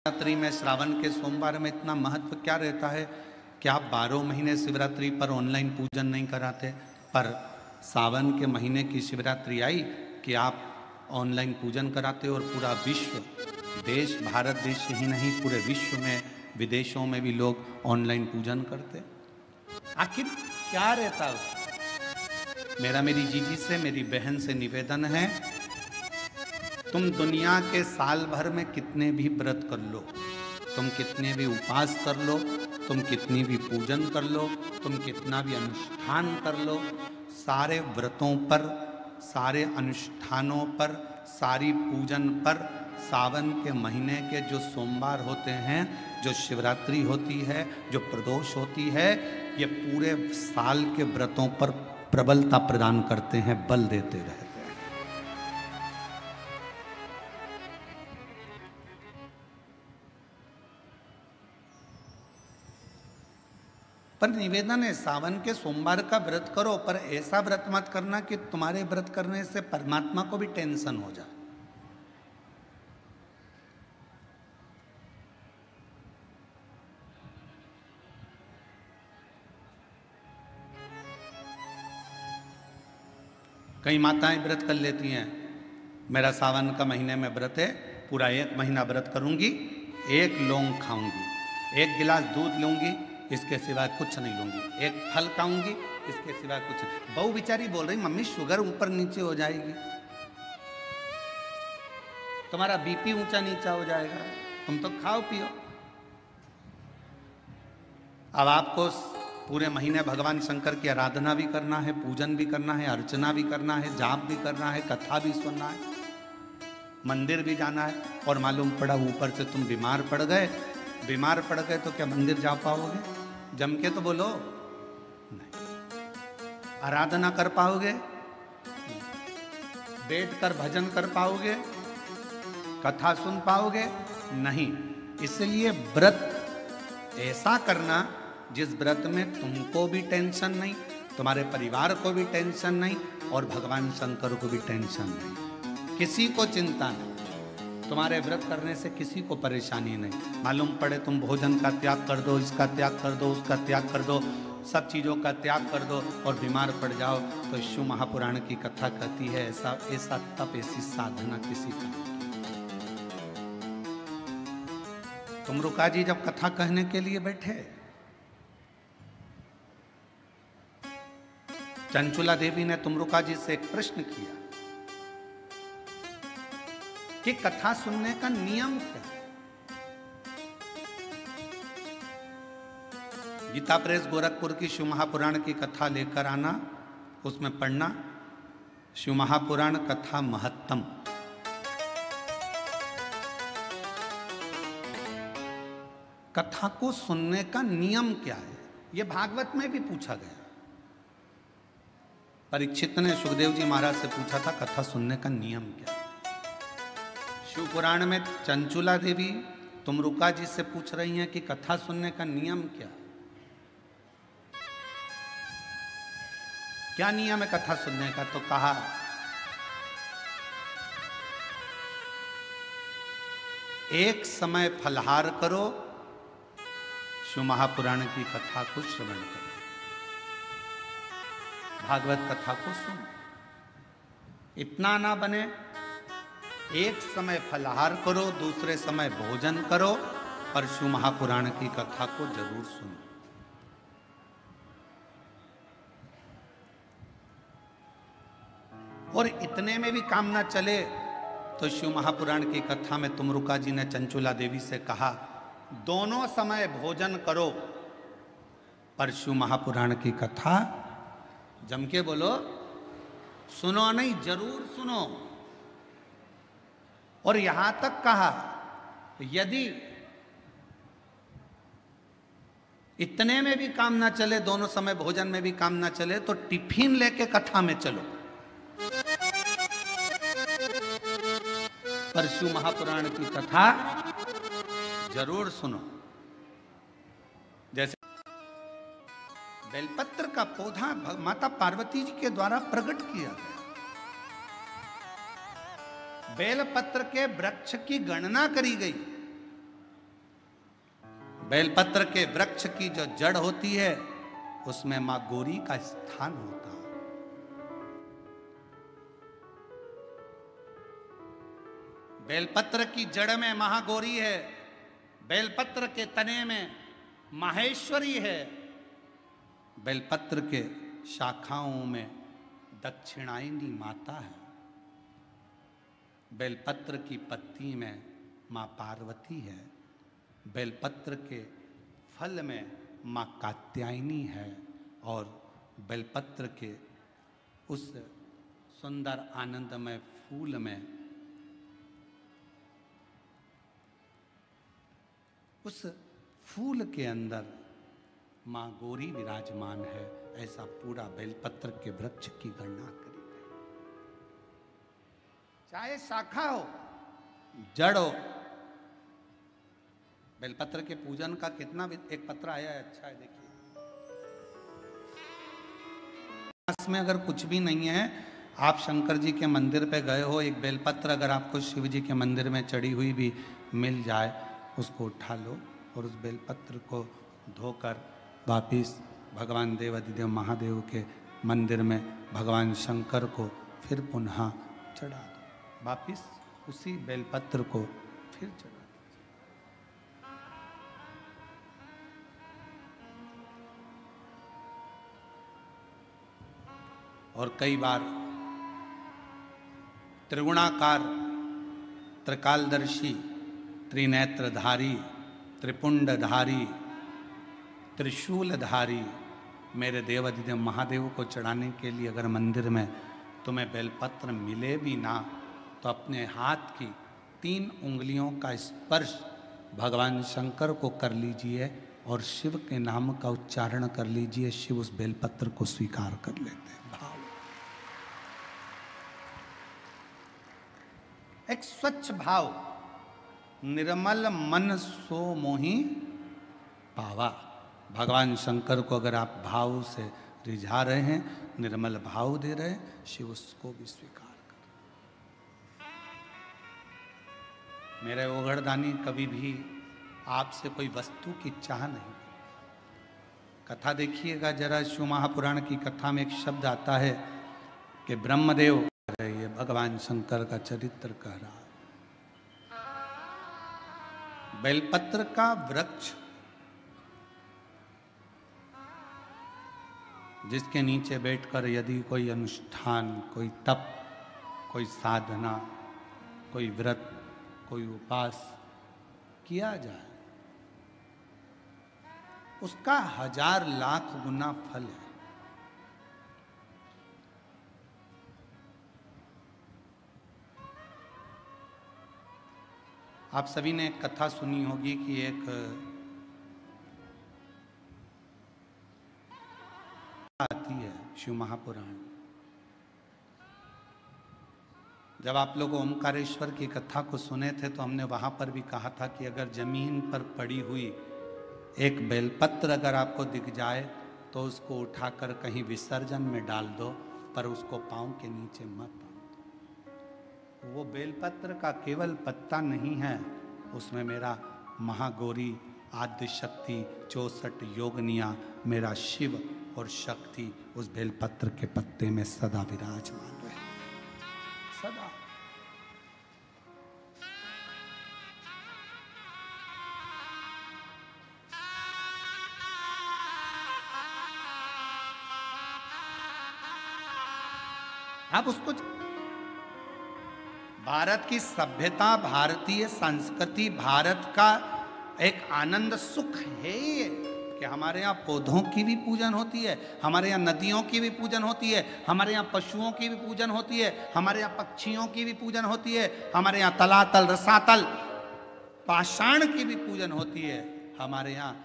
शिवरात्रि में श्रावण के सोमवार में इतना महत्व क्या रहता है कि आप 12 महीने शिवरात्रि पर ऑनलाइन पूजन नहीं कराते, पर सावन के महीने की शिवरात्रि आई कि आप ऑनलाइन पूजन कराते और पूरा विश्व, देश भारत देश ही नहीं पूरे विश्व में विदेशों में भी लोग ऑनलाइन पूजन करते। आखिर क्या रहता है? मेरा मेरी जीजी से, मेरी बहन से निवेदन है, तुम दुनिया के साल भर में कितने भी व्रत कर लो, तुम कितने भी उपास कर लो, तुम कितनी भी पूजन कर लो, तुम कितना भी अनुष्ठान कर लो, सारे व्रतों पर, सारे अनुष्ठानों पर, सारी पूजन पर सावन के महीने के जो सोमवार होते हैं, जो शिवरात्रि होती है, जो प्रदोष होती है, ये पूरे साल के व्रतों पर प्रबलता प्रदान करते हैं, बल देते रहते हैं। पर निवेदन है, सावन के सोमवार का व्रत करो, पर ऐसा व्रत मत करना कि तुम्हारे व्रत करने से परमात्मा को भी टेंशन हो जाए। कई माताएं व्रत कर लेती हैं, मेरा सावन का महीने में व्रत है, पूरा 1 महीना व्रत करूंगी, 1 लौंग खाऊंगी, 1 गिलास दूध लूंगी, इसके सिवाय कुछ नहीं लूंगी, 1 फल खाऊंगी, इसके सिवाय कुछ नहीं। बहू बेचारी बोल रही, मम्मी शुगर ऊपर नीचे हो जाएगी, तुम्हारा बीपी ऊंचा नीचा हो जाएगा, तुम तो खाओ पियो। अब आपको पूरे महीने भगवान शंकर की आराधना भी करना है, पूजन भी करना है, अर्चना भी करना है, जाप भी करना है, कथा भी सुनना है, मंदिर भी जाना है, और मालूम पड़ा ऊपर से तुम बीमार पड़ गए। बीमार पड़ गए तो क्या मंदिर जा पाओगे? जम के तो बोलो, नहीं। आराधना कर पाओगे? बैठकर भजन कर पाओगे? कथा सुन पाओगे? नहीं। इसलिए व्रत ऐसा करना जिस व्रत में तुमको भी टेंशन नहीं, तुम्हारे परिवार को भी टेंशन नहीं, और भगवान शंकर को भी टेंशन नहीं, किसी को चिंता नहीं। तुम्हारे व्रत करने से किसी को परेशानी नहीं। मालूम पड़े तुम भोजन का त्याग कर दो, इसका त्याग कर दो, उसका त्याग कर दो, सब चीज़ों का त्याग कर दो और बीमार पड़ जाओ, तो शिव महापुराण की कथा कहती है ऐसा ऐसा तप, ऐसी साधना किसी का नहीं। तुम रुका जी जब कथा कहने के लिए बैठे, चंचुला देवी ने तुमरुका जी से एक प्रश्न किया कि कथा सुनने का नियम क्या है? गीता प्रेस गोरखपुर की शिव महापुराण की कथा लेकर आना, उसमें पढ़ना शिव महापुराण कथा महत्तम। कथा को सुनने का नियम क्या है, यह भागवत में भी पूछा गया। परीक्षित ने सुखदेव जी महाराज से पूछा था कथा सुनने का नियम क्या है। शिव पुराण में चंचुला देवी तुमरुका जी से पूछ रही हैं कि कथा सुनने का नियम क्या है, क्या नियम है कथा सुनने का? तो कहा एक समय फलहार करो, शिव महापुराण की कथा को श्रवण करो, भागवत कथा को सुनो। इतना ना बने, एक समय फलहार करो, दूसरे समय भोजन करो, और शिव महापुराण की कथा को जरूर सुनो। और इतने में भी काम ना चले तो शिव महापुराण की कथा में तुमरुका जी ने चंचुला देवी से कहा, दोनों समय भोजन करो, पर शिव महापुराण की कथा जम के बोलो, सुनो नहीं, जरूर सुनो। और यहां तक कहा यदि इतने में भी काम ना चले, दोनों समय भोजन में भी काम ना चले, तो टिफिन लेके कथा में चलो, पर शिव महापुराण की कथा जरूर सुनो। जैसे बेलपत्र का पौधा माता पार्वती जी के द्वारा प्रकट किया गया, बेलपत्र के वृक्ष की गणना करी गई बेलपत्र के वृक्ष की जो जड़ होती है उसमें मां गौरी का स्थान होता है। बेलपत्र की जड़ में महागौरी है, बेलपत्र के तने में माहेश्वरी है, बेलपत्र के शाखाओं में दक्षिणायनी माता है, बेलपत्र की पत्ती में मां पार्वती है, बेलपत्र के फल में मां कात्यायनी है और बेलपत्र के उस सुंदर आनंदमय फूल में, उस फूल के अंदर मां गौरी विराजमान है। ऐसा पूरा बेलपत्र के वृक्ष की गणना करी गई। चाहे शाखा हो, जड़ हो, बेलपत्र के पूजन का कितना भी एक पत्र आया है, अच्छा है, देखिए। इसमें अगर कुछ भी नहीं है, आप शंकर जी के मंदिर पे गए हो, एक बेलपत्र अगर आपको शिव जी के मंदिर में चढ़ी हुई भी मिल जाए, उसको उठा लो और उस बेलपत्र को धोकर वापिस भगवान देवाधिदेव महादेव के मंदिर में भगवान शंकर को फिर पुनः चढ़ा दो। वापिस उसी बेलपत्र को फिर चढ़ा दो। और कई बार त्रिगुणाकार, त्रिकालदर्शी, त्रिनेत्रधारी, त्रिपुंडधारी, त्रिशूलधारी मेरे देवाधिदेव महादेव को चढ़ाने के लिए अगर मंदिर में तुम्हें बेलपत्र मिले भी ना, तो अपने हाथ की 3 उंगलियों का स्पर्श भगवान शंकर को कर लीजिए और शिव के नाम का उच्चारण कर लीजिए। शिव उस बेलपत्र को स्वीकार कर लेते हैं। भाव, एक स्वच्छ भाव, निर्मल मन सो मोहि पावा। भगवान शंकर को अगर आप भाव से रिझा रहे हैं, निर्मल भाव दे रहे हैं, शिव उसको भी स्वीकार कर। मेरे ओघड़दानी कभी भी आपसे कोई वस्तु की चाह नहीं। कथा देखिएगा जरा, शिव महापुराण की कथा में एक शब्द आता है कि ब्रह्मदेव, ये भगवान शंकर का चरित्र कह रहा है। बेलपत्र का वृक्ष जिसके नीचे बैठकर यदि कोई अनुष्ठान, कोई तप, कोई साधना, कोई व्रत, कोई उपास किया जाए, उसका 1000 लाख गुना फल है। आप सभी ने एक कथा सुनी होगी कि एक आती है शिव महापुराण। जब आप लोग ओमकारेश्वर की कथा को सुने थे तो हमने वहां पर भी कहा था कि अगर जमीन पर पड़ी हुई एक बेलपत्र अगर आपको दिख जाए तो उसको उठाकर कहीं विसर्जन में डाल दो, पर उसको पांव के नीचे मत बांधो। वो बेलपत्र का केवल पत्ता नहीं है, उसमें मेरा महागौरी, आद्य शक्ति, 64 योगनिया, मेरा शिव और शक्ति उस बेलपत्र के पत्ते में सदा विराजमान रहे, सदा। आप उसको, भारत की सभ्यता, भारतीय संस्कृति, भारत का एक आनंद सुख है ये कि हमारे यहाँ पौधों की भी पूजन होती है, हमारे यहाँ नदियों की भी पूजन होती है, हमारे यहाँ पशुओं की भी पूजन होती है, हमारे यहाँ पक्षियों की भी पूजन होती है, हमारे यहाँ तलातल, रसातल, पाषाण की भी पूजन होती है, हमारे यहाँ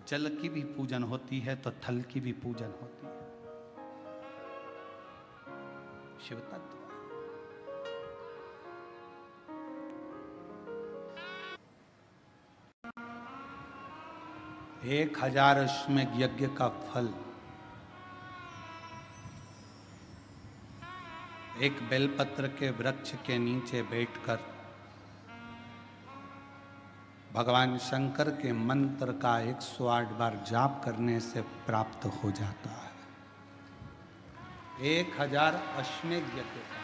जल की भी पूजन होती है, तो थल की भी पूजन होती है। शिव तत्व 1000 अश्वमेध यज्ञ का फल एक बेलपत्र के वृक्ष के नीचे बैठकर भगवान शंकर के मंत्र का 108 बार जाप करने से प्राप्त हो जाता है। 1000 अश्वमेध यज्ञ का।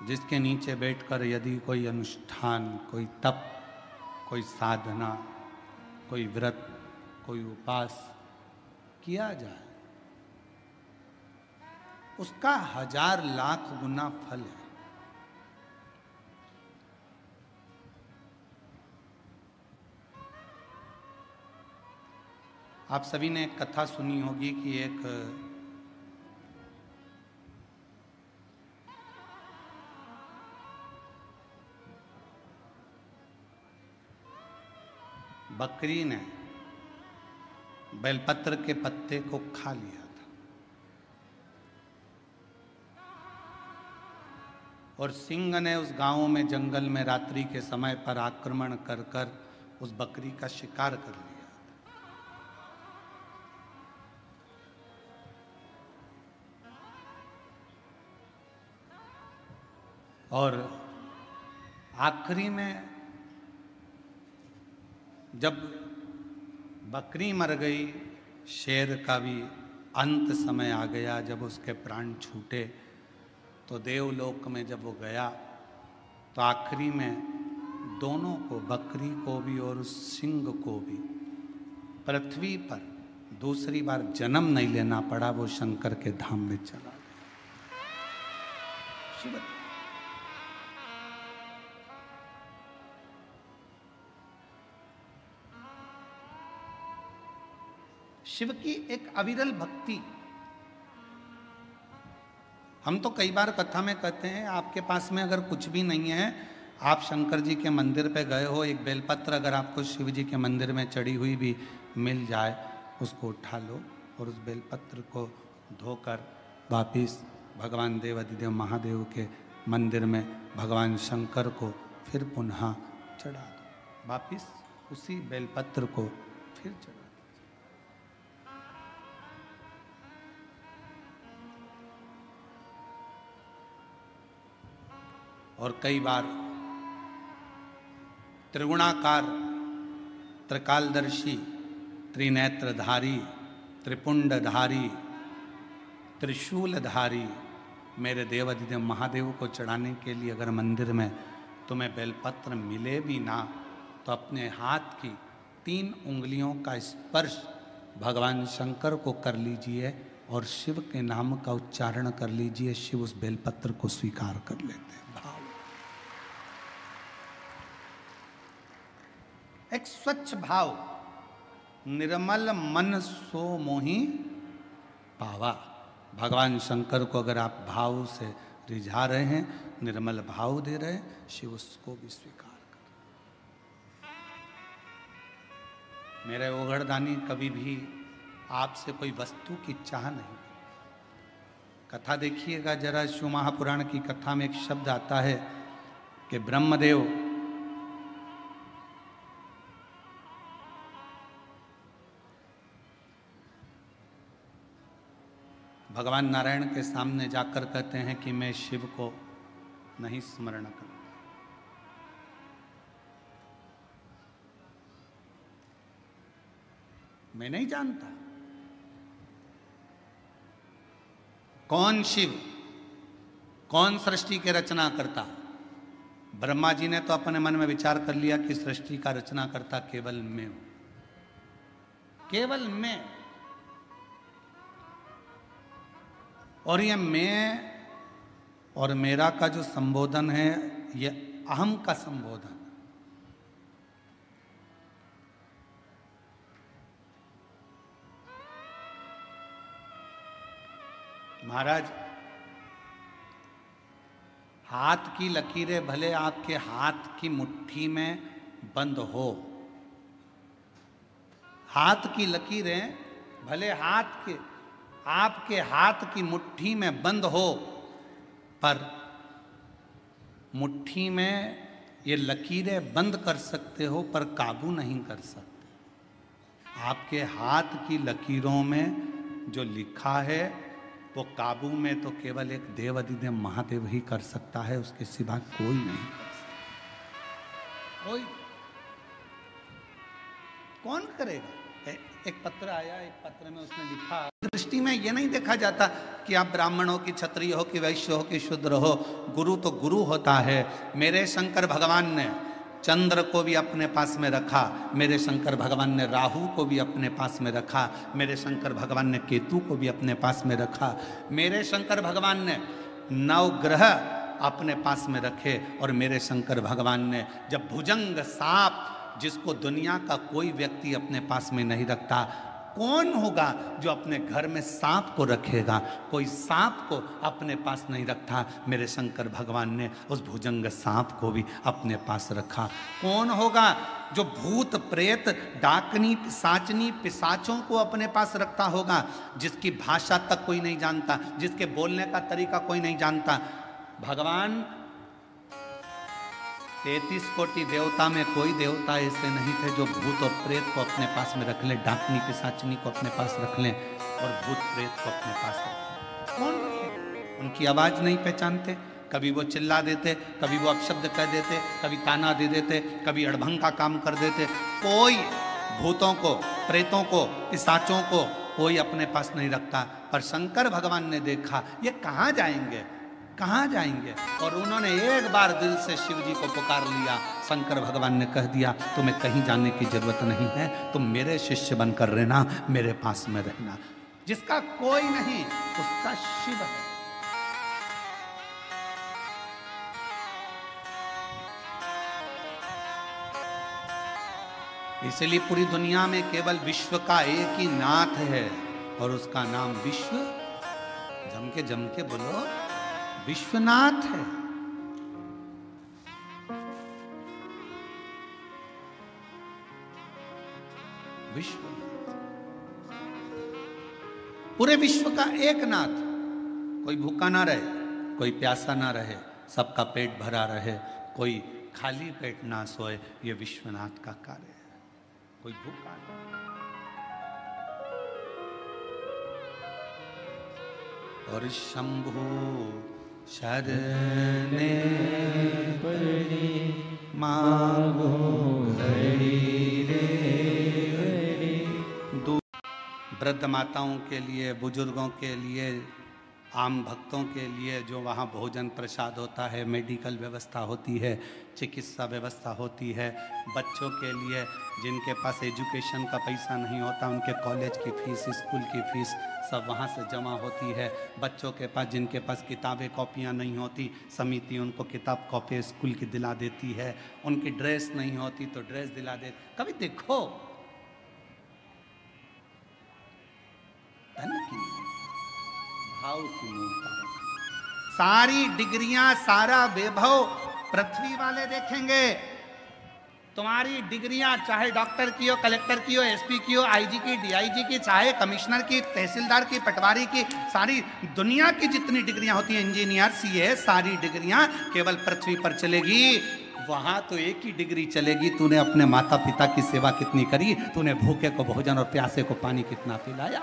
जिसके नीचे बैठकर यदि कोई अनुष्ठान, कोई तप, कोई साधना, कोई व्रत, कोई उपास किया जाए, उसका 1000 लाख गुना फल है। आप सभी ने एक कथा सुनी होगी कि एक बकरी ने बेलपत्र के पत्ते को खा लिया था और सिंह ने उस गांव में जंगल में रात्रि के समय पर आक्रमण कर कर उस बकरी का शिकार कर लिया। और आखिरी में जब बकरी मर गई, शेर का भी अंत समय आ गया, जब उसके प्राण छूटे, तो देवलोक में जब वो गया तो आखिरी में दोनों को, बकरी को भी और उस सिंह को भी, पृथ्वी पर दूसरी बार जन्म नहीं लेना पड़ा। वो शंकर के धाम में चला गया। शिव शिव की एक अविरल भक्ति। हम तो कई बार कथा में कहते हैं, आपके पास में अगर कुछ भी नहीं है, आप शंकर जी के मंदिर पे गए हो, एक बेलपत्र अगर आपको शिव जी के मंदिर में चढ़ी हुई भी मिल जाए, उसको उठा लो और उस बेलपत्र को धोकर वापिस भगवान देवाधिदेव महादेव के मंदिर में भगवान शंकर को फिर पुनः चढ़ा दो। वापिस उसी बेलपत्र को फिर चढ़ा दो। और कई बार त्रिगुणाकार, त्रिकालदर्शी, त्रिनेत्रधारी, त्रिपुंडधारी, त्रिशूलधारी मेरे देवाधिदेव महादेव को चढ़ाने के लिए अगर मंदिर में तुम्हें बेलपत्र मिले भी ना, तो अपने हाथ की 3 उंगलियों का स्पर्श भगवान शंकर को कर लीजिए और शिव के नाम का उच्चारण कर लीजिए। शिव उस बेलपत्र को स्वीकार कर लेते हैं। भाव, एक स्वच्छ भाव, निर्मल मन सो मोहि पावा। भगवान शंकर को अगर आप भाव से रिझा रहे हैं, निर्मल भाव दे रहे हैं, शिव उसको भी स्वीकार कर। मेरे ओघड़दानी कभी भी आपसे कोई वस्तु की चाह नहीं। कथा देखिएगा जरा, शिव महापुराण की कथा में एक शब्द आता है कि ब्रह्मदेव भगवान नारायण के सामने जाकर कहते हैं कि मैं शिव को नहीं स्मरण करूं। मैं नहीं जानता कौन शिव, कौन सृष्टि के रचना करता। ब्रह्मा जी ने तो अपने मन में विचार कर लिया कि सृष्टि का रचना करता केवल मैं हूं, केवल मैं। और ये मैं और मेरा का जो संबोधन है, ये अहम का संबोधन। महाराज, हाथ की लकीरें भले आपके हाथ की मुट्ठी में बंद हो, हाथ की लकीरें भले आपके हाथ की मुट्ठी में बंद हो, पर मुट्ठी में ये लकीरें बंद कर सकते हो पर काबू नहीं कर सकते। आपके हाथ की लकीरों में जो लिखा है वो काबू में तो केवल एक देवाधिदेव महादेव ही कर सकता है, उसके सिवा कोई नहीं कर सकता। कोई कौन करेगा? एक पत्र आया, एक पत्र में उसने लिखा, दृष्टि में ये नहीं देखा जाता कि आप ब्राह्मण हो कि क्षत्रिय हो कि वैश्य हो कि शूद्र हो, गुरु तो गुरु होता है। मेरे शंकर भगवान ने चंद्र को भी अपने पास में रखा, मेरे शंकर भगवान ने राहु को भी अपने पास में रखा, मेरे शंकर भगवान ने केतु को भी अपने पास में रखा, मेरे शंकर भगवान ने 9 ग्रह अपने पास में रखे, और मेरे शंकर भगवान ने जब भुजंग सांप, जिसको दुनिया का कोई व्यक्ति अपने पास में नहीं रखता, कौन होगा जो अपने घर में सांप को रखेगा? कोई सांप को अपने पास नहीं रखता, मेरे शंकर भगवान ने उस भुजंग सांप को भी अपने पास रखा। कौन होगा जो भूत प्रेत डाकनी पिशाचनी पिशाचों को अपने पास रखता होगा, जिसकी भाषा तक कोई नहीं जानता, जिसके बोलने का तरीका कोई नहीं जानता? भगवान 33 कोटि देवता में कोई देवता ऐसे नहीं थे जो भूत और प्रेत को अपने पास में रख ले, डाकनी पिशाचनी को अपने पास रख लें और भूत प्रेत को अपने पास रख लें। कौन रखे? उनकी आवाज नहीं पहचानते, कभी वो चिल्ला देते, कभी वो अपशब्द कह देते, कभी ताना दे देते, कभी अड़भंग का काम कर देते। कोई भूतों को, प्रेतों को, पिशाचों को कोई अपने पास नहीं रखता। पर शंकर भगवान ने देखा ये कहाँ जाएंगे, कहाँ जाएंगे, और उन्होंने एक बार दिल से शिव जी को पुकार लिया। शंकर भगवान ने कह दिया तुम्हें कहीं जाने की जरूरत नहीं है, तुम मेरे शिष्य बनकर रहना, मेरे पास में रहना। जिसका कोई नहीं उसका शिव है। इसलिए पूरी दुनिया में केवल विश्व का एक ही नाथ है, और उसका नाम विश्व, जम के बोलो, विश्वनाथ है। विश्वनाथ, पूरे विश्व का एक नाथ। कोई भूखा ना रहे, कोई प्यासा ना रहे, सबका पेट भरा रहे, कोई खाली पेट ना सोए, ये विश्वनाथ का कार्य है। कोई भूखा नहीं। और शंभु शरणे पड़ी मांगो हरि रे हरि। वृद्ध माताओं के लिए, बुजुर्गों के लिए, आम भक्तों के लिए जो वहाँ भोजन प्रसाद होता है, मेडिकल व्यवस्था होती है, चिकित्सा व्यवस्था होती है। बच्चों के लिए जिनके पास एजुकेशन का पैसा नहीं होता, उनके कॉलेज की फीस, स्कूल की फीस सब वहाँ से जमा होती है। बच्चों के पास जिनके पास किताबें कॉपियाँ नहीं होती, समिति उनको किताब कॉपी स्कूल की दिला देती है। उनकी ड्रेस नहीं होती तो ड्रेस दिला दे। कभी देखो धन की भाव की मूर्ता, सारी डिग्रियां, सारा वैभव पृथ्वी वाले देखेंगे। तुम्हारी डिग्रियां चाहे डॉक्टर की हो, कलेक्टर की हो, एसपी की हो, आईजी की, डीआईजी की, चाहे कमिश्नर की, तहसीलदार की, पटवारी की, सारी दुनिया की जितनी डिग्रियां होती हैं, इंजीनियर, सीए, सारी डिग्रियां केवल पृथ्वी पर चलेगी। वहां तो एक ही डिग्री चलेगी, तूने अपने माता पिता की सेवा कितनी करी, तूने भूखे को भोजन और प्यासे को पानी कितना पिलाया।